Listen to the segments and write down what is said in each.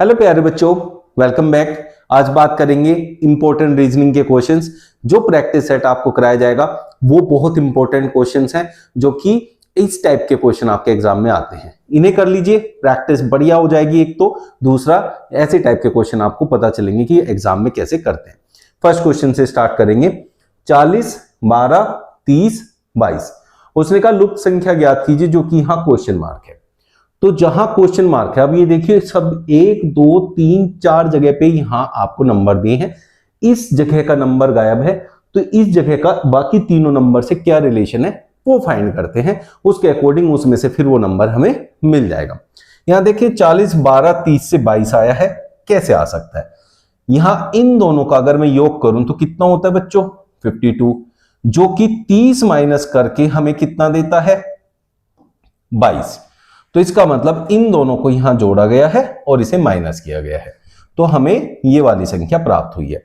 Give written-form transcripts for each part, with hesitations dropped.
Hello प्यारे बच्चों, welcome back. आज बात करेंगे इंपॉर्टेंट रीजनिंग के क्वेश्चंस। जो प्रैक्टिस सेट आपको कराया जाएगा वो बहुत इंपॉर्टेंट क्वेश्चंस हैं, जो कि इस टाइप के क्वेश्चन आपके एग्जाम में आते हैं। इन्हें कर लीजिए, प्रैक्टिस बढ़िया हो जाएगी। एक तो दूसरा, ऐसे टाइप के क्वेश्चन आपको पता चलेंगे कि एग्जाम में कैसे करते हैं। फर्स्ट क्वेश्चन से स्टार्ट करेंगे। 40, 12, 30, 22। उसने कहा लुप्त संख्या ज्ञात कीजिए, जो कि यहां क्वेश्चन मार्क है। तो जहां क्वेश्चन मार्क है, अब ये देखिए सब 1, 2, 3, 4 जगह पे यहां आपको नंबर दिए हैं। इस जगह का नंबर गायब है, तो इस जगह का बाकी तीनों नंबर से क्या रिलेशन है वो फाइंड करते हैं। उसके अकॉर्डिंग उसमें से फिर वो नंबर हमें मिल जाएगा। यहां देखिए 40, 12, 30 से 22 आया है। कैसे आ सकता है? यहां इन दोनों का अगर मैं योग करूं तो कितना होता है बच्चों? 52, जो कि 30 माइनस करके हमें कितना देता है? 22। तो इसका मतलब इन दोनों को यहां जोड़ा गया है और इसे माइनस किया गया है, तो हमें ये वाली संख्या प्राप्त हुई है।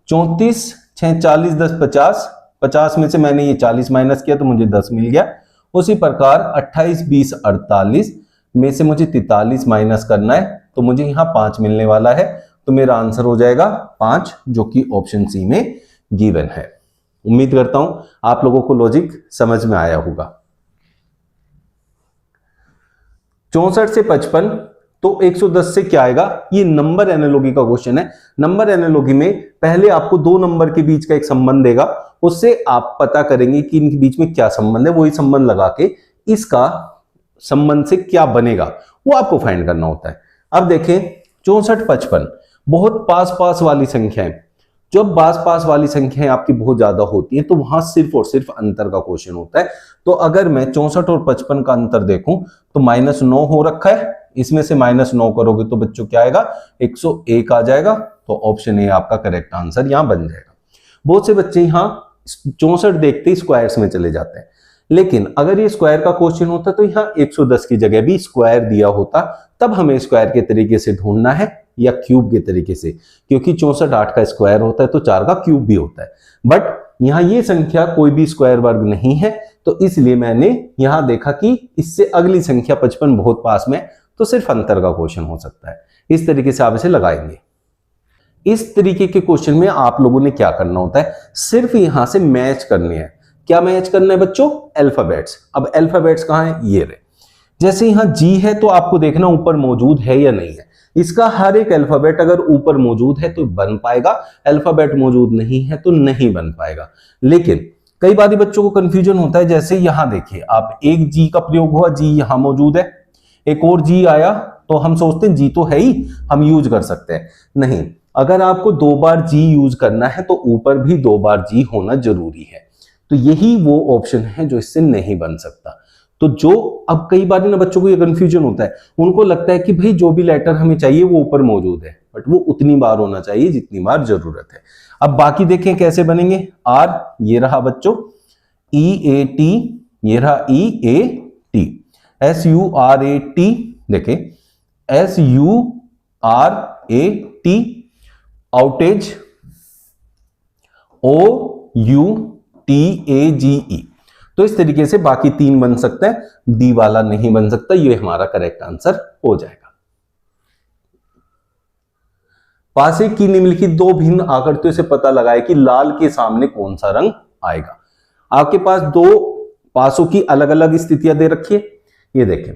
34, 6, 40, 10, 50। 50 में से मैंने ये 40 माइनस किया तो मुझे 10 मिल गया। उसी प्रकार 28, 20, 48 में से मुझे 43 माइनस करना है, तो मुझे यहां 5 मिलने वाला है। तो मेरा आंसर हो जाएगा 5, जो कि ऑप्शन सी में गिवन है। उम्मीद करता हूं आप लोगों को लॉजिक समझ में आया होगा। 64 से 55, तो 110 से क्या आएगा? ये नंबर एनालॉजी का क्वेश्चन है। नंबर एनालॉजी में पहले आपको दो नंबर के बीच का एक संबंध देगा, उससे आप पता करेंगे कि इनके बीच में क्या संबंध है। वही संबंध लगा के इसका संबंध से क्या बनेगा वो आपको फाइंड करना होता है। अब देखें 64, 55 बहुत पास पास वाली संख्या है। जब पास वाली संख्याएं आपकी बहुत ज्यादा होती हैं तो वहां सिर्फ और सिर्फ अंतर का क्वेश्चन होता है। तो अगर मैं 64 और 55 का अंतर देखूं तो -9 हो रखा है। इसमें से -9 करोगे तो बच्चों क्या आएगा? 101 आ जाएगा। तो ऑप्शन ए आपका करेक्ट आंसर यहां बन जाएगा। बहुत से बच्चे यहां 64 देखते ही स्क्वायर्स में चले जाते हैं, लेकिन अगर ये स्क्वायर का क्वेश्चन होता तो यहां 110 की जगह भी स्क्वायर दिया होता, तब हमें स्क्वायर के तरीके से ढूंढना है या क्यूब के तरीके से, क्योंकि 64 8 का स्क्वायर होता है तो 4 का क्यूब भी होता है। बट यहां ये संख्या कोई भी स्क्वायर वर्ग नहीं है, तो इसलिए मैंने यहां देखा कि इससे अगली संख्या 55 बहुत पास में, तो सिर्फ अंतर का क्वेश्चन हो सकता है। इस तरीके से आप इसे लगाएंगे। इस तरीके के क्वेश्चन में आप लोगों ने क्या करना होता है? सिर्फ यहां से मैच करने हैं। क्या मैच करना है बच्चों? अल्फाबेट्स। अब अल्फाबेट्स कहां है? ये रहे। जैसे यहां जी है तो आपको देखना ऊपर मौजूद है या नहीं है। इसका हर एक अल्फाबेट अगर ऊपर मौजूद है तो बन पाएगा, अल्फाबेट मौजूद नहीं है तो नहीं बन पाएगा। लेकिन कई बार बच्चों को कंफ्यूजन होता है। जैसे यहां देखिए आप, एक जी का प्रयोग हुआ, जी यहां मौजूद है, एक और जी आया तो हम सोचते हैं जी तो है ही, हम यूज कर सकते हैं। नहीं, अगर आपको 2 बार जी यूज करना है तो ऊपर भी 2 बार जी होना जरूरी है। तो यही वो ऑप्शन है जो इससे नहीं बन सकता। तो जो अब कई बार ना बच्चों को ये कंफ्यूजन होता है, उनको लगता है कि भाई जो भी लेटर हमें चाहिए वो ऊपर मौजूद है, बट वो उतनी बार होना चाहिए जितनी बार जरूरत है। अब बाकी देखें कैसे बनेंगे। आर ये रहा बच्चों, EAT ये रहा EAT, SURAT देखें SURAT, आउटेज OUTAGE। तो इस तरीके से बाकी 3 बन सकते हैं, डी वाला नहीं बन सकता। ये हमारा करेक्ट आंसर हो जाएगा। पासे की निम्नलिखित 2 भिन्न आकृतियों से पता लगाए कि लाल के सामने कौन सा रंग आएगा। आपके पास 2 पासों की अलग अलग स्थितियां दे रखी है। ये देखें,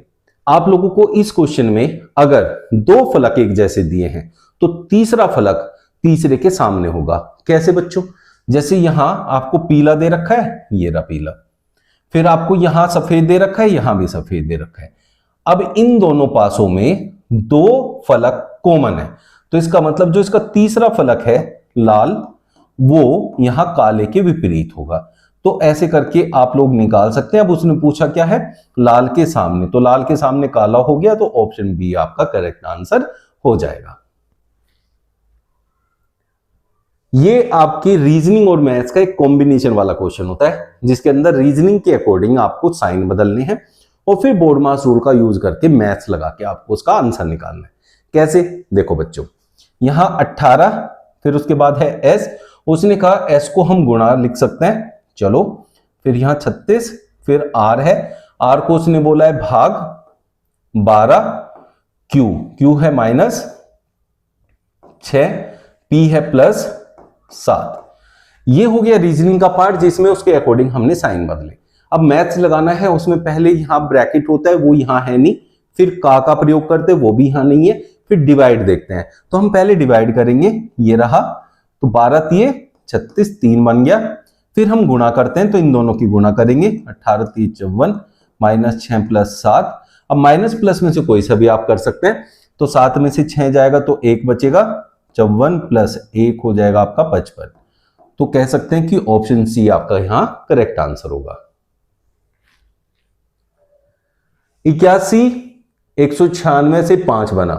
आप लोगों को इस क्वेश्चन में अगर 2 फलक एक जैसे दिए हैं तो तीसरा फलक तीसरे के सामने होगा। कैसे बच्चों? जैसे यहां आपको पीला दे रखा है, ये रहा पीला, फिर आपको यहां सफेद दे रखा है, यहां भी सफेद दे रखा है। अब इन दोनों पासों में 2 फलक कॉमन है, तो इसका मतलब जो इसका तीसरा फलक है लाल, वो यहां काले के विपरीत होगा। तो ऐसे करके आप लोग निकाल सकते हैं। अब उसने पूछा क्या है? लाल के सामने, तो लाल के सामने काला हो गया, तो ऑप्शन बी आपका करेक्ट आंसर हो जाएगा। ये आपकी रीजनिंग और मैथ्स का एक कॉम्बिनेशन वाला क्वेश्चन होता है, जिसके अंदर रीजनिंग के अकॉर्डिंग आपको साइन बदलने हैं और फिर बोर्ड मास रूल का यूज करके मैथ्स लगा के आपको उसका आंसर निकालना है। कैसे? देखो बच्चों, यहां 18, फिर उसके बाद है S। उसने कहा S को हम गुणा लिख सकते हैं, चलो। फिर यहां 36, फिर R है, R को उसने बोला है भाग 12, Q है माइनस 6, p है +7। ये हो गया रीजनिंग का पार्ट, जिसमें उसके अकॉर्डिंग हमने साइन बदले। अब मैथ्स लगाना है, उसमें पहले यहां ब्रैकेट होता है, वो यहां है नहीं, फिर का प्रयोग करते हैं, वो भी यहां नहीं है, फिर डिवाइड देखते हैं। तो हम पहले डिवाइड करेंगे, ये रहा, तो 12 तिये 36, 3 बन गया। फिर हम गुणा करते हैं, तो इन दोनों की गुणा करेंगे, 18 तिये 54 -6 +7। अब माइनस प्लस में से कोई सा भी आप कर सकते हैं, तो 7 में से 6 जाएगा तो 1 बचेगा, 54 + 1 हो जाएगा आपका 55। तो कह सकते हैं कि ऑप्शन सी आपका यहां करेक्ट आंसर होगा। 81 196 से 5 बना,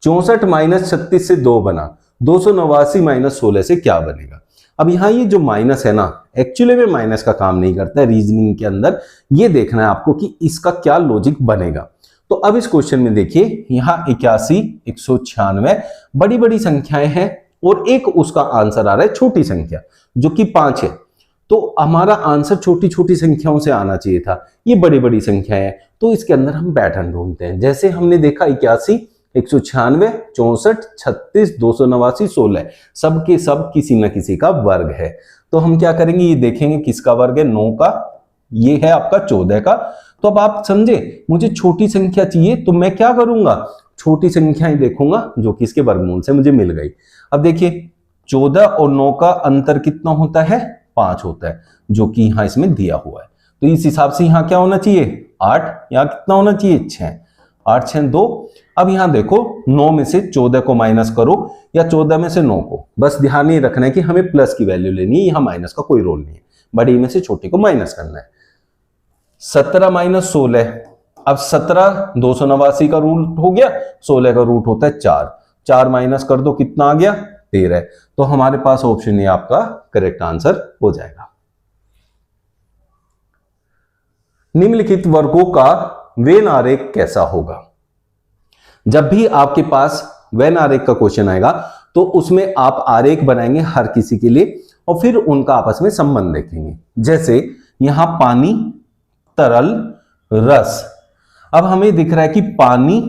64 - 36 से 2 बना, 289 - 16 से क्या बनेगा। अब यहां ये जो माइनस है ना, एक्चुअली में माइनस का काम नहीं करता है रीजनिंग के अंदर। ये देखना है आपको कि इसका क्या लॉजिक बनेगा। तो अब इस क्वेश्चन में देखिए, यहां 81 196 बड़ी बड़ी संख्याएं हैं और एक उसका आंसर आ रहा है छोटी संख्या जो कि 5 है। तो हमारा आंसर छोटी छोटी संख्याओं से आना चाहिए था, ये बड़ी बड़ी संख्या है। तो इसके अंदर हम पैटर्न ढूंढते हैं। जैसे हमने देखा 81 196 64 36 289 16 सब के सब किसी न किसी का वर्ग है। तो हम क्या करेंगे, ये देखेंगे किसका वर्ग है, 9 का, ये है आपका 14 का। तो अब आप समझे, मुझे छोटी संख्या चाहिए तो मैं क्या करूंगा, छोटी संख्याएं देखूंगा जो कि इसके वर्गमूल से मुझे मिल गई। अब देखिए 14 और 9 का अंतर कितना होता है, 5 होता है, जो कि यहां इसमें दिया हुआ है। तो इस हिसाब से यहां क्या होना चाहिए, 8, यहां कितना होना चाहिए, 6, 8 6 2। अब यहां देखो 9 में से 14 को माइनस करो या 14 में से 9 को, बस ध्यान ये रखना है कि हमें प्लस की वैल्यू लेनी है, यहां माइनस का कोई रोल नहीं है, बड़ी में से छोटे को माइनस करना है। 17 - 16, अब 17 289 का रूट हो गया, 16 का रूट होता है 4, 4 माइनस कर दो, कितना आ गया, 13। तो हमारे पास ऑप्शन ए आपका करेक्ट आंसर हो जाएगा। निम्नलिखित वर्गों का वेन आरेख कैसा होगा। जब भी आपके पास वेन आरेख का क्वेश्चन आएगा तो उसमें आप आरेख बनाएंगे हर किसी के लिए और फिर उनका आपस में संबंध देखेंगे। जैसे यहां पानी, तरल, रस। अब हमें दिख रहा है कि पानी,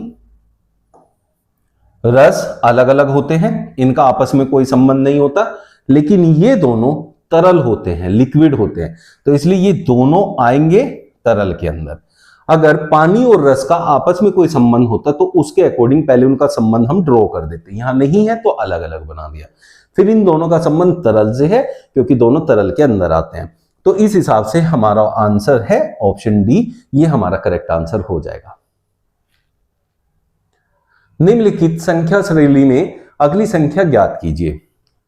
रस अलग अलग होते हैं, इनका आपस में कोई संबंध नहीं होता, लेकिन ये दोनों तरल होते हैं, लिक्विड होते हैं, तो इसलिए ये दोनों आएंगे तरल के अंदर। अगर पानी और रस का आपस में कोई संबंध होता तो उसके अकॉर्डिंग पहले उनका संबंध हम ड्रॉ कर देते, यहां नहीं है तो अलग अलग बना दिया। फिर इन दोनों का संबंध तरल से है क्योंकि दोनों तरल के अंदर आते हैं। तो इस हिसाब से हमारा आंसर है ऑप्शन डी, ये हमारा करेक्ट आंसर हो जाएगा। निम्नलिखित संख्या श्रेणी में अगली संख्या ज्ञात कीजिए।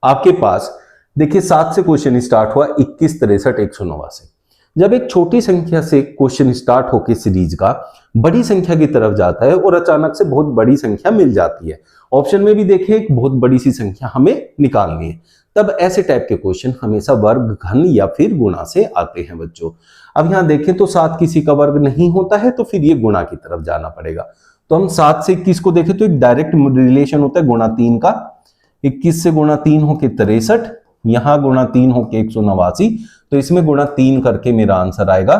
आपके पास देखिए 7 से क्वेश्चन स्टार्ट हुआ, 21 63 189। जब एक छोटी संख्या से क्वेश्चन स्टार्ट होकर सीरीज का बड़ी संख्या की तरफ जाता है और अचानक से बहुत बड़ी संख्या मिल जाती है, ऑप्शन में भी देखिए एक बहुत बड़ी सी संख्या हमें निकालनी है, तब ऐसे टाइप के क्वेश्चन हमेशा वर्ग, घन या फिर गुणा से आते हैं बच्चों। अब यहां देखें तो 7 किसी का वर्ग नहीं होता है, तो फिर ये गुणा की तरफ जाना पड़ेगा। तो हम 7 से 21 को देखें तो एक डायरेक्ट रिलेशन होता है गुणा 3 का, 21 से गुणा 3 होके 63, यहां गुणा 3 होके 189, तो इसमें गुणा 3 करके मेरा आंसर आएगा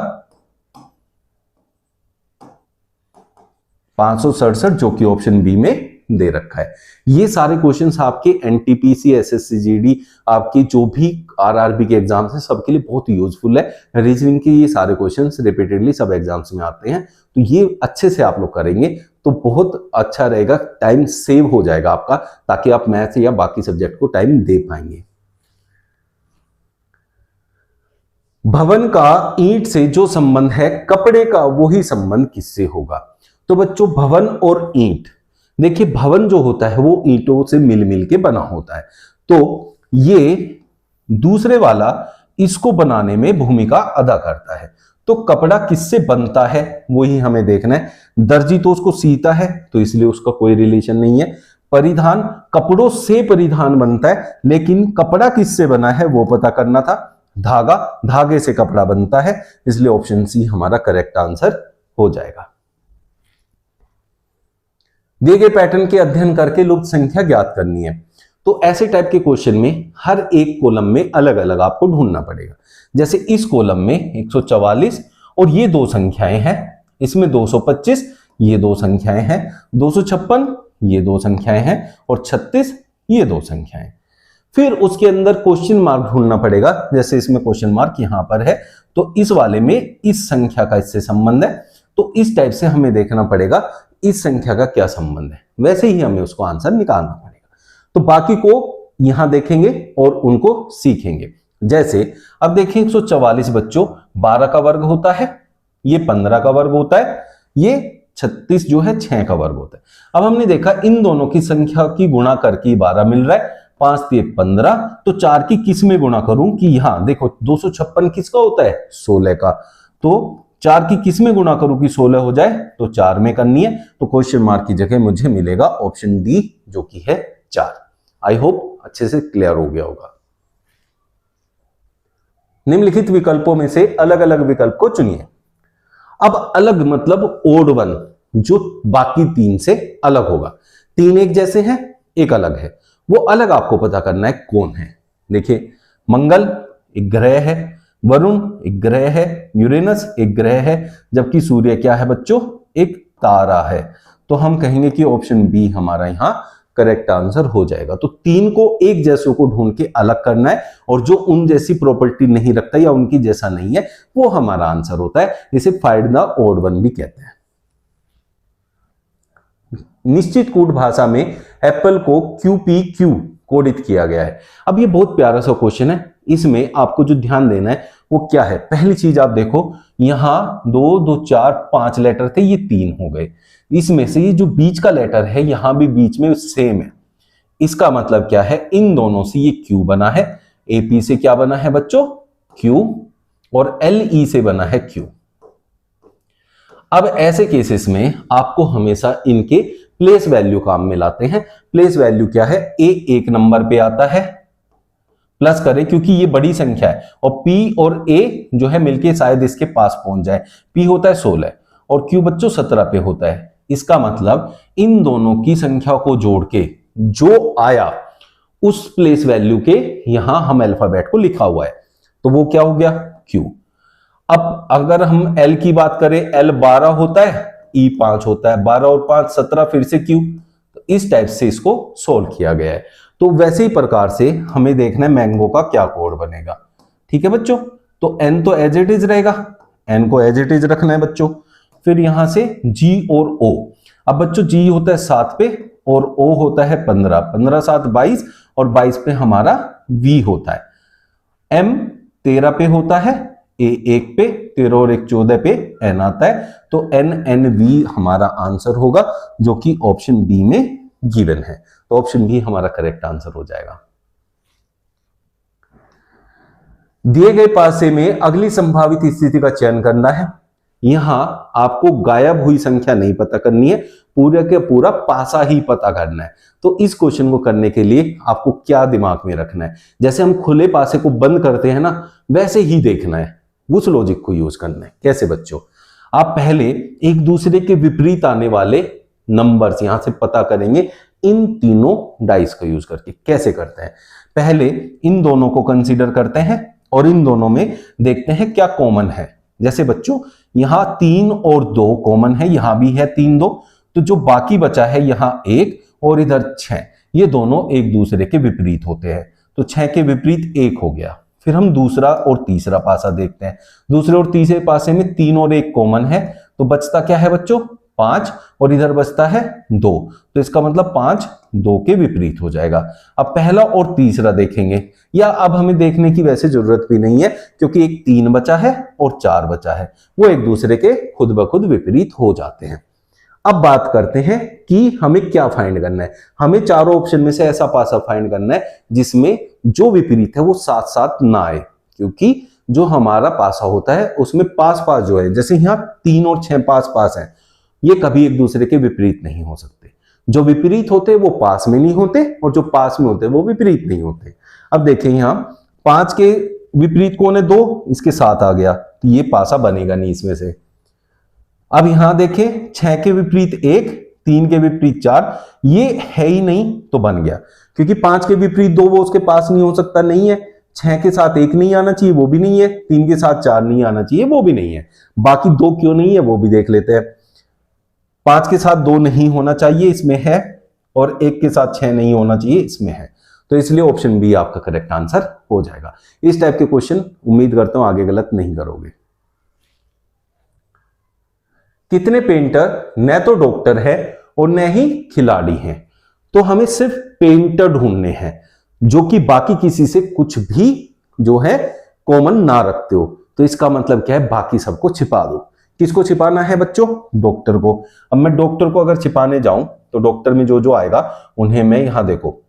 567, जो कि ऑप्शन बी में दे रखा है। ये सारे क्वेश्चंस आपके एनटीपीसी, एसएससी जीडी, आपकी जो भी आरआरबी के एग्जाम्स हैं सबके लिए बहुत यूजफुल है। रीजनिंग के ये सारे क्वेश्चंस रिपीटेडली सब एग्जाम्स में आते हैं, तो ये अच्छे से आप लोग करेंगे तो बहुत अच्छा रहेगा, टाइम सेव हो जाएगा आपका, ताकि आप मैथ्स या बाकी सब्जेक्ट को टाइम दे पाएंगे। भवन का ईंट से जो संबंध है, कपड़े का वही संबंध किससे होगा। तो बच्चों भवन और ईंट, देखिए भवन जो होता है वो ईंटों से मिल मिल के बना होता है, तो ये दूसरे वाला इसको बनाने में भूमिका अदा करता है। तो कपड़ा किससे बनता है वही हमें देखना है। दर्जी तो उसको सीता है, तो इसलिए उसका कोई रिलेशन नहीं है। परिधान, कपड़ों से परिधान बनता है, लेकिन कपड़ा किससे बना है वो पता करना था। धागा, धागे से कपड़ा बनता है, इसलिए ऑप्शन सी हमारा करेक्ट आंसर हो जाएगा। दिए गए पैटर्न के अध्ययन करके लुप्त संख्या ज्ञात करनी है। तो ऐसे टाइप के क्वेश्चन में हर एक कॉलम में अलग अलग आपको ढूंढना पड़ेगा। जैसे इस कॉलम में 144 और ये दो संख्याएं हैं, इसमें 225 ये दो संख्याएं हैं, 256 ये दो संख्याएं हैं और 36 ये दो संख्याएं। फिर उसके अंदर क्वेश्चन मार्क ढूंढना पड़ेगा, जैसे इसमें क्वेश्चन मार्क यहां पर है तो इस वाले में इस संख्या का इससे संबंध है, तो इस टाइप से हमें देखना पड़ेगा इस संख्या का क्या संबंध है, वैसे ही हमें उसको आंसर निकालना पड़ेगा। तो बाकी को यहां देखेंगे और उनको सीखेंगे। जैसे अब देखें 144 बच्चों 12 का वर्ग होता है, ये 15 का वर्ग होता है, ये 36 जो है 6 का वर्ग होता है। अब हमने देखा इन दोनों की संख्या की गुणा करके 12 मिल रहा है, 5 3 15, तो 4 की किस में गुणा करूं कि यहां देखो 256 किसका होता है 16 का, तो 4 की किस में गुणा करूं कि 16 हो जाए, तो 4 में करनी है। तो क्वेश्चन मार्क की जगह मुझे मिलेगा ऑप्शन डी जो कि है 4। आई होप अच्छे से क्लियर हो गया होगा। निम्नलिखित विकल्पों में से अलग अलग विकल्प को चुनिए। अब अलग मतलब ओड वन, जो बाकी 3 से अलग होगा। 3 एक जैसे हैं, एक अलग है, वो अलग आपको पता करना है कौन है। देखिए मंगल एक ग्रह है, वरुण एक ग्रह है, यूरेनस एक ग्रह है, जबकि सूर्य क्या है बच्चों, एक तारा है। तो हम कहेंगे कि ऑप्शन बी हमारा यहां करेक्ट आंसर हो जाएगा। तो 3 को एक जैसों को ढूंढ के अलग करना है, और जो उन जैसी प्रॉपर्टी नहीं रखता या उनकी जैसा नहीं है वो हमारा आंसर होता है। इसे फाइंड द ऑड वन भी कहते हैं। निश्चित कूट भाषा में एप्पल को QPQ कोडित किया गया है। अब ये बहुत प्यारा सा क्वेश्चन है, इसमें आपको जो ध्यान देना है वो क्या है। पहली चीज आप देखो, यहां 2 2 4 5 लेटर थे, ये 3 हो गए। इसमें से ये जो बीच का लेटर है यहां भी बीच में सेम है, इसका मतलब क्या है, इन दोनों से ये Q बना है, AP से क्या बना है बच्चों Q, और LE से बना है Q। अब ऐसे केसेस में आपको हमेशा इनके प्लेस वैल्यू काम में लाते हैं। प्लेस वैल्यू क्या है, A एक नंबर पे आता है, प्लस करें क्योंकि ये बड़ी संख्या है, और P और A जो है मिलके शायद इसके पास पहुंच जाए। P होता है 16 और Q बच्चों 17 पे होता है। इसका मतलब इन दोनों की संख्या को जोड़ के जो आया उस प्लेस वैल्यू के यहां हम अल्फाबेट को लिखा हुआ है, तो वो क्या हो गया Q। अब अगर हम L की बात करें, L 12 होता है, E 5 होता है, 12 और 5 17, फिर से Q। तो इस टाइप से इसको सोल्व किया गया है। तो वैसे ही प्रकार से हमें देखना है मैंगो का क्या कोड बनेगा। ठीक है बच्चों, तो N तो एज इट इज रहेगा, N को एज इट इज रखना है बच्चों। फिर यहां से G और O। अब बच्चों G होता है 7 पे और O होता है 15, 15 7 22, और 22 पे हमारा V होता है। M 13 पे होता है, A 1 पे, 13 और 1 14 पे N आता है। तो NNV हमारा आंसर होगा, जो कि ऑप्शन बी में गिवन है। तो ऑप्शन बी हमारा करेक्ट आंसर हो जाएगा। दिए गए पासे में अगली संभावित स्थिति का चयन करना है। यहां आपको गायब हुई संख्या नहीं पता करनी है, पूरे के पूरा पासा ही पता करना है। तो इस क्वेश्चन को करने के लिए आपको क्या दिमाग में रखना है, जैसे हम खुले पासे को बंद करते हैं ना, वैसे ही देखना है, उस लॉजिक को यूज करना है। कैसे बच्चों, आप पहले एक दूसरे के विपरीत आने वाले नंबर्स यहां से पता करेंगे इन तीनों डाइस का यूज करके। कैसे करते हैं, पहले इन दोनों को कंसीडर करते हैं और इन दोनों में देखते हैं क्या कॉमन है। जैसे बच्चों यहां 3 और 2 कॉमन है, यहां भी है 3 2, तो जो बाकी बचा है यहां 1 और इधर 6, ये दोनों एक दूसरे के विपरीत होते हैं। तो 6 के विपरीत 1 हो गया। फिर हम दूसरा और तीसरा पासा देखते हैं। दूसरे और तीसरे पासे में 3 और 1 कॉमन है, तो बचता क्या है बच्चों 5, और इधर बचता है 2, तो इसका मतलब 5 2 के विपरीत हो जाएगा। अब पहला और तीसरा देखेंगे, या अब हमें देखने की वैसे जरूरत भी नहीं है क्योंकि एक 3 बचा है और 4 बचा है, वो एक दूसरे के खुद ब खुद विपरीत हो जाते हैं। अब बात करते हैं कि हमें क्या फाइंड करना है। हमें चारों ऑप्शन में से ऐसा पासा फाइंड करना है जिसमें जो विपरीत है वो साथ साथ ना आए, क्योंकि जो हमारा पासा होता है उसमें पास पास जो है, जैसे यहां 3 और 6 पास पास है, ये कभी एक दूसरे के विपरीत नहीं हो सकते। जो विपरीत होते वो पास में नहीं होते, और जो पास में होते वो विपरीत नहीं होते। अब देखें यहां 5 के विपरीत कौन है 2, इसके साथ आ गया, तो ये पासा बनेगा नहीं इसमें से। अब यहां देखें 6 के विपरीत 1, 3 के विपरीत 4, ये है ही नहीं तो बन गया, क्योंकि 5 के विपरीत 2 वो उसके पास नहीं हो सकता, नहीं है। 6 के साथ 1 नहीं आना चाहिए, वो भी नहीं है। 3 के साथ 4 नहीं आना चाहिए, वो भी नहीं है। बाकी 2 क्यों नहीं है वो भी देख लेते हैं। 5 के साथ 2 नहीं होना चाहिए, इसमें है और 1 के साथ 6 नहीं होना चाहिए, इसमें है, तो इसलिए ऑप्शन बी आपका करेक्ट आंसर हो जाएगा। इस टाइप के क्वेश्चन उम्मीद करता हूं आगे गलत नहीं करोगे। कितने पेंटर न तो डॉक्टर है और न ही खिलाड़ी हैं, तो हमें सिर्फ पेंटर ढूंढने हैं जो कि बाकी किसी से कुछ भी जो है कॉमन ना रखते हो। तो इसका मतलब क्या है, बाकी सबको छिपा दो। किसको छिपाना है बच्चों, डॉक्टर को। अब मैं डॉक्टर को अगर छिपाने जाऊं तो डॉक्टर में जो जो आएगा उन्हें मैं यहां देखो,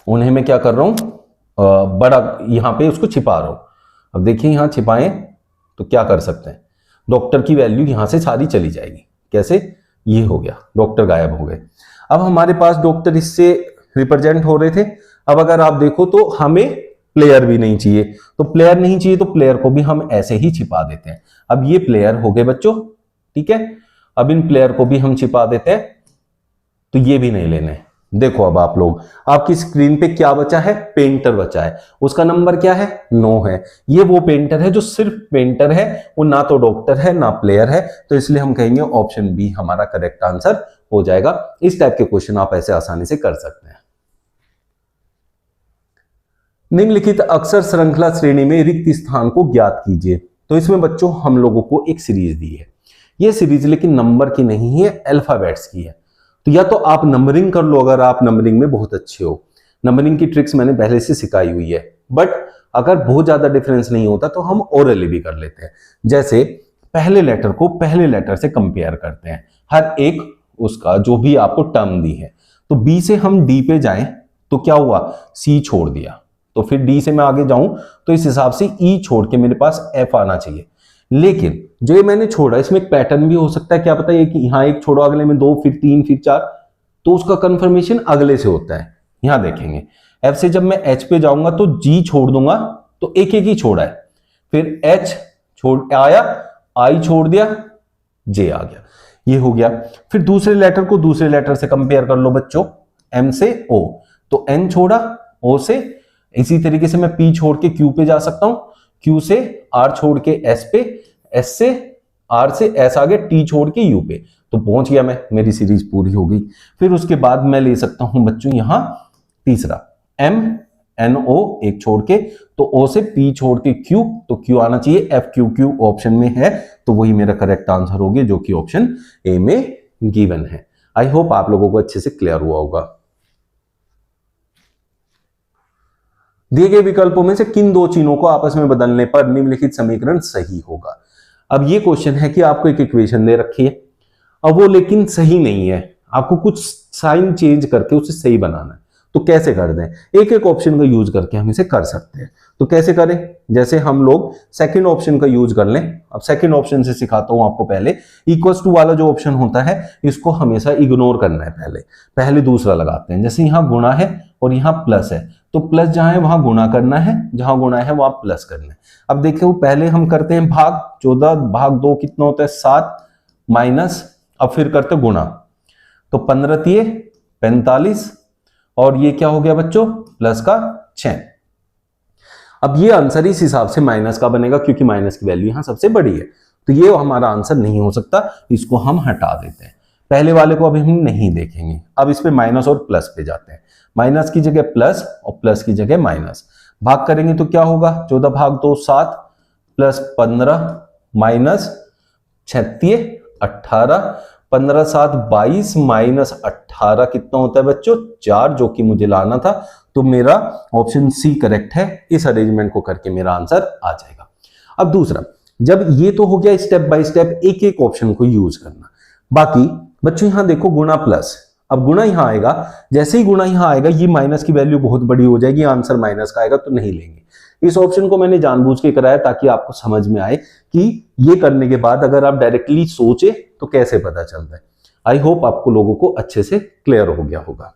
उन्हें मैं क्या कर रहा हूं, बड़ा यहां पे उसको छिपा रहा हूं। अब देखिए यहां छिपाएं तो क्या कर सकते हैं, डॉक्टर की वैल्यू यहां से सारी चली जाएगी। कैसे, ये हो गया, डॉक्टर गायब हो गए। अब हमारे पास डॉक्टर इससे रिप्रेजेंट हो रहे थे। अब अगर आप देखो तो हमें प्लेयर भी नहीं चाहिए, तो प्लेयर नहीं चाहिए तो प्लेयर को भी हम ऐसे ही छिपा देते हैं। अब ये प्लेयर हो गए बच्चों, ठीक है। अब इन प्लेयर को भी हम छिपा देते हैं, तो ये भी नहीं लेने। देखो अब आप लोग, आपकी स्क्रीन पे क्या बचा है, पेंटर बचा है, उसका नंबर क्या है, 9 है। ये वो पेंटर है जो सिर्फ पेंटर है, वो ना तो डॉक्टर है ना प्लेयर है, तो इसलिए हम कहेंगे ऑप्शन बी हमारा करेक्ट आंसर हो जाएगा। इस टाइप के क्वेश्चन आप ऐसे आसानी से कर सकते हैं। निम्नलिखित अक्षर श्रृंखला श्रेणी में रिक्त स्थान को ज्ञात कीजिए। तो इसमें बच्चों हम लोगों को एक सीरीज दी है, ये सीरीज लेकिन नंबर की नहीं है, अल्फाबेट्स की है। तो या तो आप नंबरिंग कर लो, अगर आप नंबरिंग में बहुत अच्छे हो, नंबरिंग की ट्रिक्स मैंने पहले से सिखाई हुई है। बट अगर बहुत ज्यादा डिफरेंस नहीं होता तो हम ओरली भी कर लेते हैं। जैसे पहले लेटर को पहले लेटर से कंपेयर करते हैं, हर एक उसका जो भी आपको टर्म दी है। तो बी से हम डी पे जाएं तो क्या हुआ, सी छोड़ दिया, तो फिर डी से मैं आगे जाऊं तो इस हिसाब से ई छोड़ के मेरे पास एफ आना चाहिए। लेकिन जो ये मैंने छोड़ा इसमें एक पैटर्न भी हो सकता है, क्या पता है कि यहां एक छोड़ो, अगले में 2, फिर 3, फिर 4, तो उसका कंफर्मेशन अगले से होता है। यहां देखेंगे एफ से जब मैं एच पे जाऊंगा तो जी छोड़ दूंगा, तो एक एक ही छोड़ा है, फिर एच छोड़ आया, आई छोड़ दिया, जे आ गया, ये हो गया। फिर दूसरे लेटर को दूसरे लेटर से कंपेयर कर लो बच्चों, एम से ओ, तो एन छोड़ा, ओ से, इसी तरीके से मैं पी छोड़ के क्यू पे जा सकता हूं, क्यू से आर छोड़ के एस पे, एस से आर से एस आगे, टी छोड़ के यू पे, तो पहुंच गया मैं, मेरी सीरीज पूरी हो गई। फिर उसके बाद मैं ले सकता हूं बच्चों यहां तीसरा एम एन ओ एक छोड़ के, तो ओ से पी छोड़ के क्यू, तो क्यू आना चाहिए, एफ क्यू क्यू ऑप्शन में है, तो वही मेरा करेक्ट आंसर हो गया, जो कि ऑप्शन ए में गिवन है। आई होप आप लोगों को अच्छे से क्लियर हुआ होगा। दिए गए विकल्पों में से किन दो चिन्हों को आपस में बदलने पर निम्नलिखित समीकरण सही होगा। अब ये क्वेश्चन है कि आपको एक इक्वेशन दे रखी है, अब वो लेकिन सही नहीं है, आपको कुछ साइन चेंज करके उसे सही बनाना है। तो कैसे कर दें, एक एक ऑप्शन का यूज करके हम इसे कर सकते हैं। तो कैसे करें, जैसे हम लोग सेकंड ऑप्शन का यूज कर लें। अब सेकंड ऑप्शन से सिखाता हूं आपको। पहले इक्वल्स टू वाला जो ऑप्शन होता है इसको हमेशा इग्नोर करना है, पहले दूसरा लगाते हैं। जैसे यहां गुणा है और यहां प्लस है, तो प्लस जहां है वहां गुणा करना है, जहां गुणा है वहां प्लस करना है। अब देखिए पहले हम करते हैं भाग, 14 भाग 2 कितना होता है 7 माइनस, अब फिर करते गुणा, तो 15 तिये 45, और ये क्या हो गया बच्चों प्लस का 6। अब ये आंसर इस हिसाब से माइनस का बनेगा क्योंकि माइनस की वैल्यू यहां सबसे बड़ी है, तो ये हमारा आंसर नहीं हो सकता, इसको हम हटा देते हैं। पहले वाले को अभी हम नहीं देखेंगे। अब इस पे माइनस और प्लस पे जाते हैं, माइनस की जगह प्लस और प्लस की जगह माइनस। भाग करेंगे तो क्या होगा, 14 भाग 2 7 प्लस 15 माइनस 36 18, 15 7 22 माइनस 18 कितना होता है बच्चों 4, जो कि मुझे लाना था। तो मेरा ऑप्शन सी करेक्ट है। इस अरेंजमेंट को करके मेरा आंसर आ जाएगा। अब दूसरा, जब ये तो हो गया स्टेप बाय स्टेप एक एक ऑप्शन को यूज करना। बाकी बच्चों यहां देखो गुणा प्लस, अब गुणा यहां आएगा, जैसे ही गुणा यहां आएगा ये माइनस की वैल्यू बहुत बड़ी हो जाएगी, आंसर माइनस का आएगा, तो नहीं लेंगे। इस ऑप्शन को मैंने जानबूझ के कराया ताकि आपको समझ में आए कि ये करने के बाद अगर आप डायरेक्टली सोचे तो कैसे पता चलता है। आई होप आपको लोगों को अच्छे से क्लियर हो गया होगा।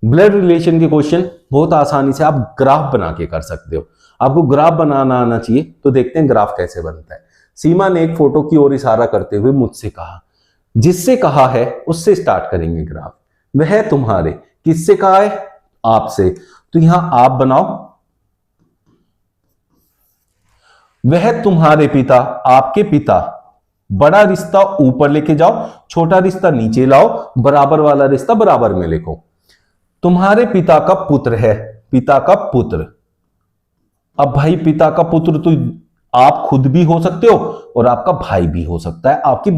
ब्लड रिलेशन के क्वेश्चन बहुत आसानी से आप ग्राफ बना के कर सकते हो। आपको ग्राफ बनाना आना चाहिए, तो देखते हैं ग्राफ कैसे बनता है। सीमा ने एक फोटो की ओर इशारा करते हुए मुझसे कहा, जिससे कहा है उससे स्टार्ट करेंगे ग्राफ। वह तुम्हारे, किससे कहा है, आपसे, तो यहां आप बनाओ। वह तुम्हारे पिता, आपके पिता बड़ा रिश्ता ऊपर लेके जाओ, छोटा रिश्ता नीचे लाओ, बराबर वाला रिश्ता बराबर में लिखो। तुम्हारे पिता का पुत्र है, पिता का पुत्र। अब भाई पिता का पुत्र तो आप खुद भी हो सकते हो और आपका भाई भी हो सकता है, आपकी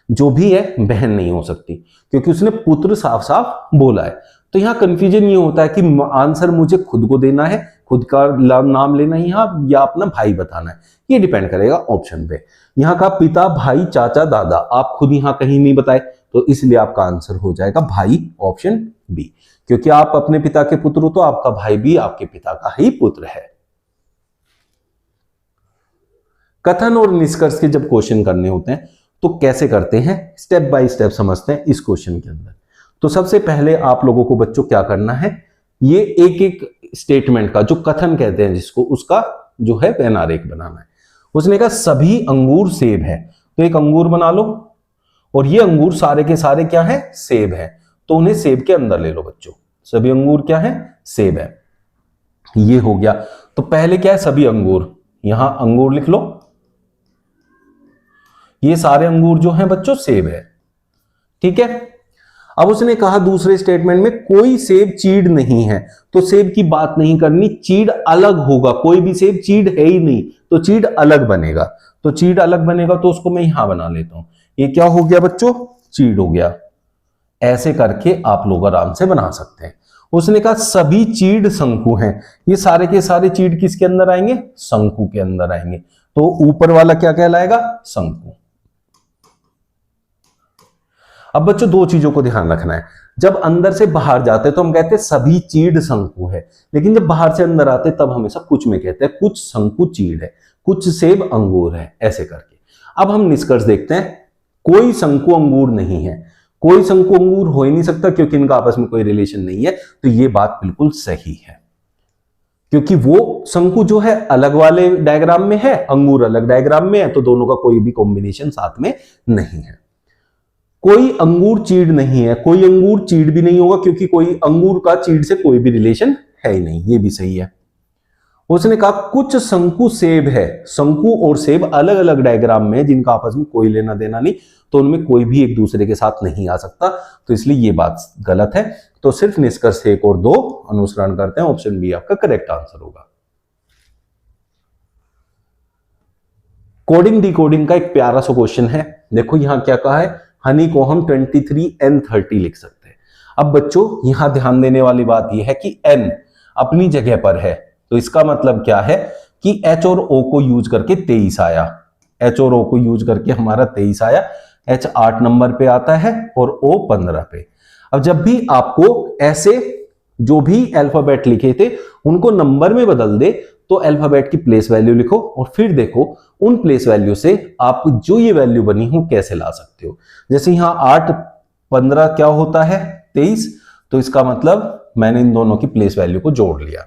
जो भी है बहन नहीं हो सकती, क्योंकि उसने पुत्र साफ साफ बोला है। तो यहां कंफ्यूजन ये होता है कि आंसर मुझे खुद को देना है, खुद का नाम लेना है यहां, या अपना भाई बताना है, ये डिपेंड करेगा ऑप्शन पे। यहां का पिता, भाई, चाचा, दादा आप खुद यहां कहीं नहीं बताए, तो इसलिए आपका आंसर हो जाएगा भाई, ऑप्शन बी। क्योंकि आप अपने पिता के पुत्र हो तो आपका भाई भी आपके पिता का ही पुत्र है। कथन और निष्कर्ष के जब क्वेश्चन करने होते हैं तो कैसे करते हैं, स्टेप बाय स्टेप समझते हैं इस क्वेश्चन के अंदर। तो सबसे पहले आप लोगों को बच्चों क्या करना है, ये एक एक स्टेटमेंट का जो कथन कहते हैं जिसको, उसका जो है पैन आरेख बनाना है। उसने कहा सभी अंगूर सेब है, तो एक अंगूर बना लो, और ये अंगूर सारे के सारे क्या है, सेब है, तो उन्हें सेब के अंदर ले लो बच्चों। सभी अंगूर क्या है, सेब है, ये हो गया। तो पहले क्या है, सभी अंगूर, यहां अंगूर लिख लो, ये सारे अंगूर जो हैं बच्चों सेब है, ठीक है। अब उसने कहा दूसरे स्टेटमेंट में कोई सेब चीड़ नहीं है, तो सेब की बात नहीं करनी, चीड़ अलग होगा, कोई भी सेब चीड़ है ही नहीं तो चीड़ अलग बनेगा, तो चीड़ अलग बनेगा तो उसको मैं यहां बना लेता हूं, ये क्या हो गया बच्चों, चीड़ हो गया। ऐसे करके आप लोग आराम से बना सकते हैं। उसने कहा सभी चीड़ शंकु हैं, ये सारे के सारे चीड़ किसके अंदर आएंगे, शंकु के अंदर आएंगे, तो ऊपर वाला क्या कहलाएगा, शंकु। अब बच्चों दो चीजों को ध्यान रखना है, जब अंदर से बाहर जाते हैं तो हम कहते हैं सभी चीड़ शंकु है, लेकिन जब बाहर से अंदर आते तब हमेशा कुछ में कहते हैं कुछ शंकु चीड़ है, कुछ सेब अंगूर है, ऐसे करके। अब हम निष्कर्ष देखते हैं, कोई शंकु अंगूर नहीं है, कोई शंकु अंगूर हो ही नहीं सकता क्योंकि इनका आपस में कोई रिलेशन नहीं है, तो ये बात बिल्कुल सही है, क्योंकि वो शंकु जो है अलग वाले डायग्राम में है, अंगूर अलग डायग्राम में है, तो दोनों का कोई भी कॉम्बिनेशन साथ में नहीं है। कोई अंगूर चीड़ नहीं है, कोई अंगूर चीड़ भी नहीं होगा क्योंकि कोई अंगूर का चीड़ से कोई भी रिलेशन है ही नहीं, ये भी सही है। उसने कहा कुछ शंकु सेब है, शंकु और सेब अलग अलग डायग्राम में जिनका आपस में कोई लेना देना नहीं, तो उनमें कोई भी एक दूसरे के साथ नहीं आ सकता, तो इसलिए ये बात गलत है। तो सिर्फ निष्कर्ष 1 और 2 अनुसरण करते हैं, ऑप्शन बी आपका करेक्ट आंसर होगा। कोडिंग डिकोडिंग का एक प्यारा सा क्वेश्चन है, देखो यहां क्या कहा है, हनी को हम 23 n 30 लिख सकते हैं। अब बच्चों यहां ध्यान देने वाली बात यह है कि n अपनी जगह पर है, तो इसका मतलब क्या है कि h और o को यूज करके 23 आया, h और o को यूज करके हमारा 23 आया, h 8 नंबर पे आता है और o 15 पे। अब जब भी आपको ऐसे जो भी अल्फाबेट लिखे थे उनको नंबर में बदल दे, तो अल्फाबेट की प्लेस वैल्यू लिखो और फिर देखो उन प्लेस वैल्यू से आप जो ये वैल्यू बनी हो कैसे ला सकते हो। जैसे यहां 8 15 क्या होता है 23, तो इसका मतलब मैंने इन दोनों की प्लेस वैल्यू को जोड़ लिया।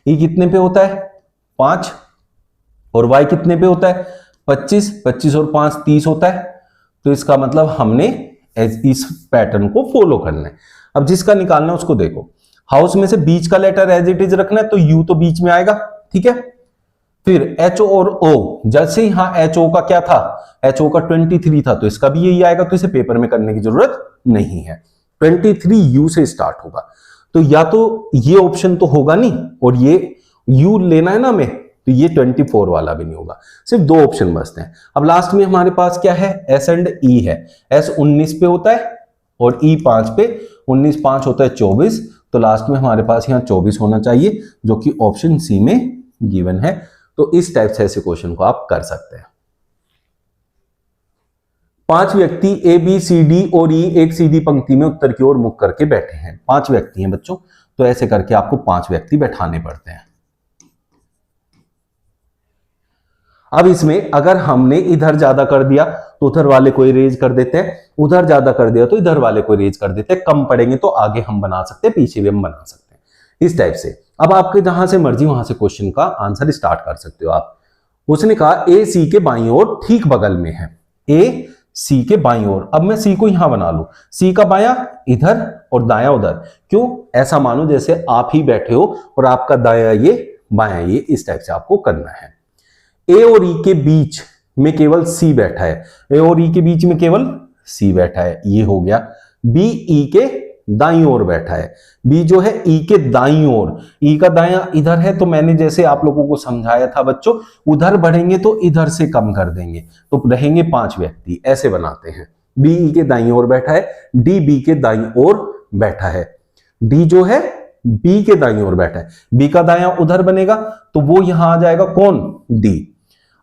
ये कितने पे होता है 5, और y कितने पे होता है 25, 25 और 5 30 होता है, तो इसका मतलब हमने इस पैटर्न को फॉलो करना है। अब जिसका निकालना है उसको देखो, हाउस में से बीच का लेटर एज इट इज रखना है, तो यू तो बीच में आएगा, ठीक है। फिर एच और ओ, जैसे यहां एच ओ का क्या था, एच ओ का 23 था, तो इसका भी यही आएगा, तो इसे पेपर में करने की जरूरत नहीं है। 23 यू से स्टार्ट होगा, तो या तो ये ऑप्शन तो होगा नहीं, और ये यू लेना है ना हमें, तो ये 24 वाला भी नहीं होगा, सिर्फ 2 ऑप्शन बचते हैं। अब लास्ट में हमारे पास क्या है, एस एंड ई है, एस 19 पे होता है और ई 5 पे, 19 5 होता है 24, तो लास्ट में हमारे पास यहाँ 24 होना चाहिए, जो कि ऑप्शन सी में गिवन है। तो इस टाइप से ऐसे क्वेश्चन को आप कर सकते हैं। 5 व्यक्ति ए बी सी डी और ई एक सीधी पंक्ति में उत्तर की ओर मुख करके बैठे हैं। 5 व्यक्ति हैं बच्चों, तो ऐसे करके आपको 5 व्यक्ति बैठाने पड़ते हैं। अब इसमें अगर हमने इधर ज्यादा कर दिया तो उधर वाले को इरेज कर देते हैं, उधर ज्यादा कर दिया तो इधर वाले को इरेज कर देते हैं। कम पड़ेंगे तो आगे हम बना सकते हैं, पीछे भी हम बना सकते हैं, इस टाइप से। अब आपके जहां से मर्जी वहां से क्वेश्चन का आंसर स्टार्ट कर सकते हो आप। उसने कहा ए सी के बाईं ओर ठीक बगल में है, ए सी के बाईं ओर। अब मैं सी को यहां बना लूं, सी का बायां इधर और दायां उधर, क्यों, ऐसा मानो जैसे आप ही बैठे हो और आपका दायां ये बायां ये, इस टाइप से आपको करना है। ए और ई के बीच में केवल सी बैठा है, ए और ई के बीच में केवल सी बैठा है, ये हो गया। बी ई के दाईं ओर बैठा है, बी जो है ई के दाईं ओर, ई का दायां इधर है, तो मैंने जैसे आप लोगों को समझाया था बच्चों, उधर बढ़ेंगे तो इधर से कम कर देंगे, तो रहेंगे 5 व्यक्ति, ऐसे बनाते हैं। बी ई के दाईं ओर बैठा है, डी बी के दाईं ओर बैठा है, डी जो है बी के दाईं ओर बैठा है, बी का दायां उधर बनेगा तो वो यहां आ जाएगा, कौन, डी।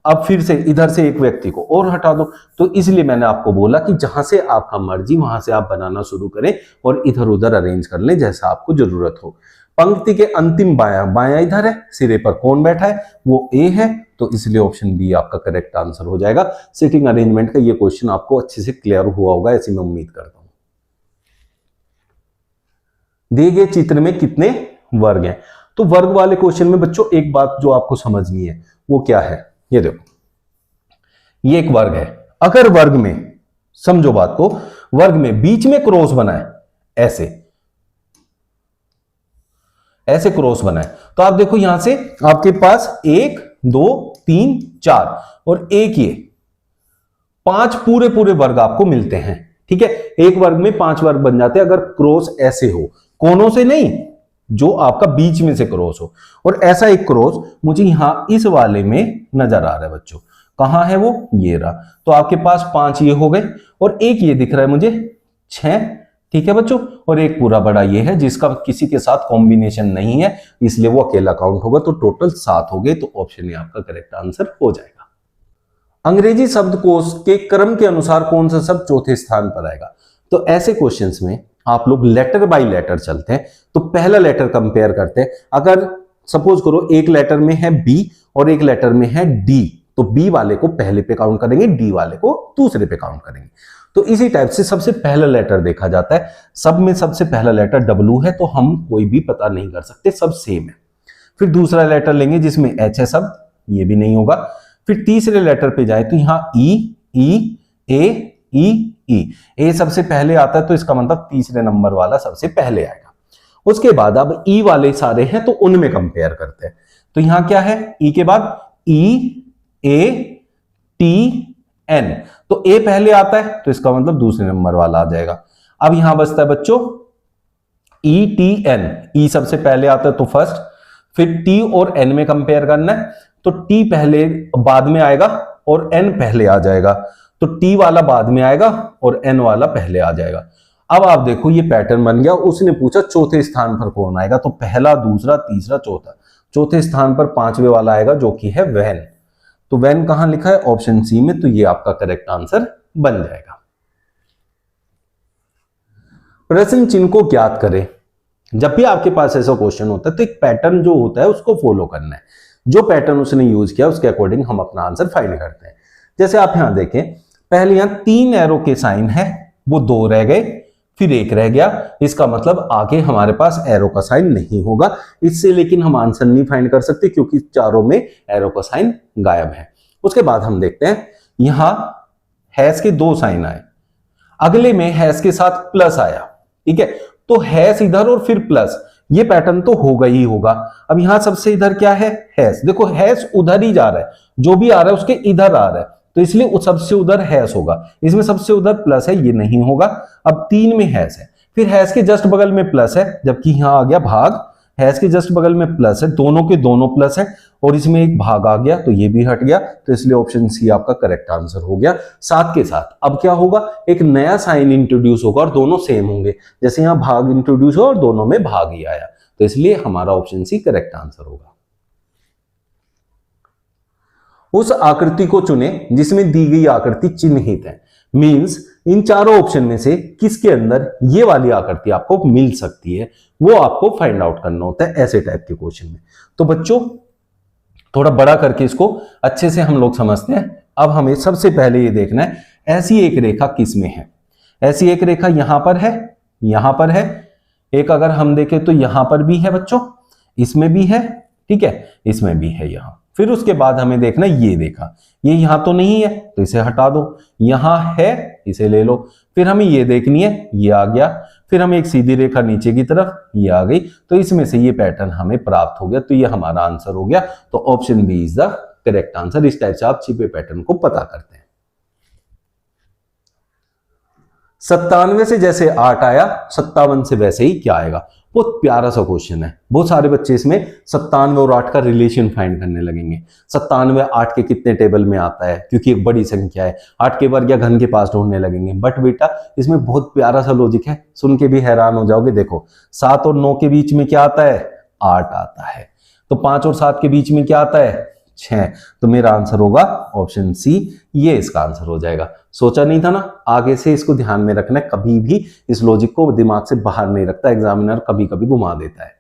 अब फिर से इधर से एक व्यक्ति को और हटा दो, तो इसलिए मैंने आपको बोला कि जहां से आपका मर्जी वहां से आप बनाना शुरू करें और इधर उधर अरेंज कर लें जैसा आपको जरूरत हो। पंक्ति के अंतिम बायां, बायां इधर है, सिरे पर कौन बैठा है, वो ए है, तो इसलिए ऑप्शन बी आपका करेक्ट आंसर हो जाएगा। सिटिंग अरेंजमेंट का ये क्वेश्चन आपको अच्छे से क्लियर हुआ होगा, ऐसी मैं उम्मीद करता हूं। दिए गए चित्र में कितने वर्ग हैं? तो वर्ग वाले क्वेश्चन में बच्चों एक बात जो आपको समझनी है वो क्या है, ये देखो, ये एक वर्ग है। अगर वर्ग में, समझो बात को, वर्ग में बीच में क्रॉस बना है, ऐसे क्रॉस बना है, तो आप देखो यहां से आपके पास 1 2 3 4 और एक ये 5 पूरे पूरे वर्ग आपको मिलते हैं। ठीक है, एक वर्ग में 5 वर्ग बन जाते हैं अगर क्रॉस ऐसे हो, कोनों से नहीं, जो आपका बीच में से क्रॉस हो। और ऐसा एक क्रॉस मुझे यहां इस वाले में नजर आ रहा है बच्चों, कहां है वो, ये रहा। तो आपके पास 5 ये हो गए और एक ये दिख रहा है मुझे 6, ठीक है बच्चों, और एक पूरा बड़ा ये है जिसका किसी के साथ कॉम्बिनेशन नहीं है, इसलिए वो अकेला काउंट होगा, तो टोटल 7 हो गए। तो ऑप्शन ए आपका करेक्ट आंसर हो जाएगा। अंग्रेजी शब्दकोश के क्रम के अनुसार कौन सा शब्द चौथे स्थान पर आएगा? तो ऐसे क्वेश्चंस में आप लोग लेटर बाय लेटर चलते हैं, तो पहला लेटर कंपेयर करते हैं। अगर सपोज करो एक लेटर में है बी और एक लेटर में है डी, तो बी वाले को पहले पे काउंट करेंगे, डी वाले को दूसरे पे काउंट करेंगे। तो इसी टाइप से सबसे पहला लेटर देखा जाता है। सब में सबसे पहला लेटर डब्ल्यू है, तो हम कोई भी पता नहीं कर सकते, सब सेम है। फिर दूसरा लेटर लेंगे जिसमें एच है सब, ये भी नहीं होगा। फिर तीसरे लेटर पे जाए तो यहां ई ई ए सबसे पहले आता है, तो इसका मतलब तीसरे नंबर वाला सबसे पहले आएगा। उसके बाद अब ई वाले सारे हैं तो उनमें कंपेयर करते हैं। तो यहां क्या है, ई के बाद ई ए टी एन, तो ए पहले आता है तो इसका मतलब दूसरे नंबर वाला आ जाएगा। अब यहां बचता है बच्चों ई टी एन, ई सबसे पहले आता है तो फर्स्ट, फिर टी और एन में कंपेयर करना है, तो टी पहले बाद में आएगा और एन पहले आ जाएगा, तो टी वाला बाद में आएगा और एन वाला पहले आ जाएगा। अब आप देखो ये पैटर्न बन गया। उसने पूछा चौथे स्थान पर कौन आएगा, तो पहला, दूसरा, तीसरा, चौथा। चौथे स्थान पर 5वें वाला आएगा जो कि है वैन। तो वैन कहां लिखा है, ऑप्शन सी में, तो ये आपका करेक्ट आंसर बन जाएगा। प्रश्न चिन्ह को ज्ञात करें। जब भी आपके पास ऐसा क्वेश्चन होता है तो एक पैटर्न जो होता है उसको फॉलो करना है। जो पैटर्न उसने यूज किया उसके अकॉर्डिंग हम अपना आंसर फाइंड करते हैं। जैसे आप यहां देखें, पहले यहां 3 एरो के साइन है, वो 2 रह गए, फिर 1 रह गया, इसका मतलब आगे हमारे पास एरो का साइन नहीं होगा। इससे लेकिन हम आंसर नहीं फाइंड कर सकते क्योंकि चारों में एरो का साइन गायब है। उसके बाद हम देखते हैं यहां हैश के 2 साइन आए, अगले में हैश के साथ प्लस आया, ठीक है, तो हैश इधर और फिर प्लस, ये पैटर्न तो होगा ही होगा। अब यहां सबसे इधर क्या है, हैश, देखो हैश उधर ही जा रहा है, जो भी आ रहा है उसके इधर आ रहा है, तो इसलिए सबसे उधर हैश होगा। इसमें सबसे उधर प्लस है, ये नहीं होगा। अब 3 में हैश है, फिर हैश के जस्ट बगल में प्लस है, जबकि यहां आ गया भाग, हैश के जस्ट बगल में प्लस है, दोनों के दोनों प्लस है, और इसमें एक भाग आ गया तो ये भी हट गया, तो इसलिए ऑप्शन सी आपका करेक्ट आंसर हो गया। साथ के साथ अब क्या होगा, एक नया साइन इंट्रोड्यूस होगा और दोनों सेम होंगे। जैसे यहां भाग इंट्रोड्यूस हो और दोनों में भाग ही आया, तो इसलिए हमारा ऑप्शन सी करेक्ट आंसर होगा। उस आकृति को चुने जिसमें दी गई आकृति चिन्हित है। मींस इन चारों ऑप्शन में से किसके अंदर ये वाली आकृति आपको मिल सकती है, वो आपको फाइंड आउट करना होता है ऐसे टाइप के क्वेश्चन में। तो बच्चों थोड़ा बड़ा करके इसको अच्छे से हम लोग समझते हैं। अब हमें सबसे पहले ये देखना है ऐसी एक रेखा किस में है। ऐसी एक रेखा यहां पर है, यहां पर है, एक अगर हम देखें तो यहां पर भी है बच्चों, इसमें भी है, ठीक है, इसमें भी है यहां। फिर उसके बाद हमें देखना ये देखा, ये यहां तो नहीं है तो इसे हटा दो, यहां है इसे ले लो। फिर हमें ये देखनी है, ये आ गया, फिर हमें एक सीधी रेखा नीचे की तरफ, ये आ गई, तो इसमें से ये पैटर्न हमें प्राप्त हो गया, तो ये हमारा आंसर हो गया। तो option B is the correct answer. इस टाइप से आप छिपे पैटर्न को पता करते हैं। 97 से जैसे 8 आया, 57 से वैसे ही क्या आएगा। बहुत प्यारा सा क्वेश्चन है। बहुत सारे बच्चे इसमें 97 और 8 का रिलेशन फाइंड करने लगेंगे। 97 8 के कितने टेबल में आता है, क्योंकि एक बड़ी संख्या है, 8 के वर्ग या घन के पास ढूंढने लगेंगे। बट बेटा इसमें बहुत प्यारा सा लॉजिक है, सुन के भी हैरान हो जाओगे। देखो 7 और 9 के बीच में क्या आता है, 8 आता है। तो 5 और 7 के बीच में क्या आता है, 6। तो मेरा आंसर होगा ऑप्शन सी, ये इसका आंसर हो जाएगा। सोचा नहीं था ना, आगे से इसको ध्यान में रखना है, कभी भी इस लॉजिक को दिमाग से बाहर नहीं रखता, एग्जामिनर कभी कभी घुमा देता है।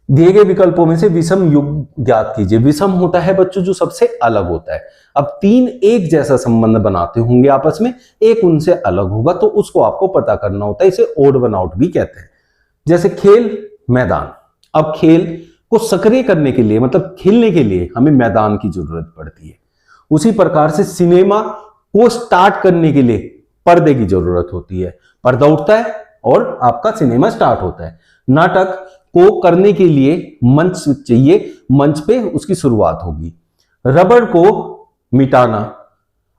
दिए गए विकल्पों में से विषम युग्म ज्ञात कीजिए। विषम होता है बच्चों जो सबसे अलग होता है। अब 3 एक जैसा संबंध बनाते होंगे आपस में, एक उनसे अलग होगा, तो उसको आपको पता करना होता है। इसे ओड वन आउट भी कहते हैं। जैसे खेल, मैदान। अब खेल को सक्रिय करने के लिए, मतलब खेलने के लिए हमें मैदान की जरूरत पड़ती है। उसी प्रकार से सिनेमा को स्टार्ट करने के लिए पर्दे की जरूरत होती है। पर्दा उठता है और आपका सिनेमा स्टार्ट होता है। नाटक को करने के लिए मंच चाहिए, मंच पे उसकी शुरुआत होगी। रबड़ को मिटाना,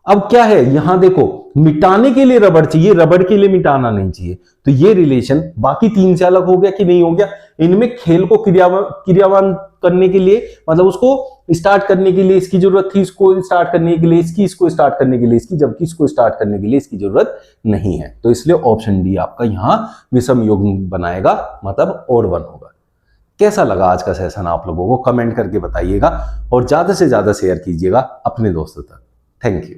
अब क्या है यहां देखो, मिटाने के लिए रबड़ चाहिए, रबड़ के लिए मिटाना नहीं चाहिए। तो ये रिलेशन बाकी 3 से अलग हो गया कि नहीं हो गया। इनमें खेल को क्रियावान करने के लिए, मतलब उसको स्टार्ट करने के लिए इसकी जरूरत थी, इसको स्टार्ट करने के लिए इसकी, इसको स्टार्ट करने के लिए इसकी, जबकि इसको स्टार्ट करने के लिए इसकी जरूरत नहीं है। तो इसलिए ऑप्शन डी आपका यहां विषम युग्म बनाएगा, मतलब ओड वन होगा। कैसा लगा आज का सेशन आप लोगों को, कमेंट करके बताइएगा और ज्यादा से ज्यादा शेयर कीजिएगा अपने दोस्तों तक। Thank you.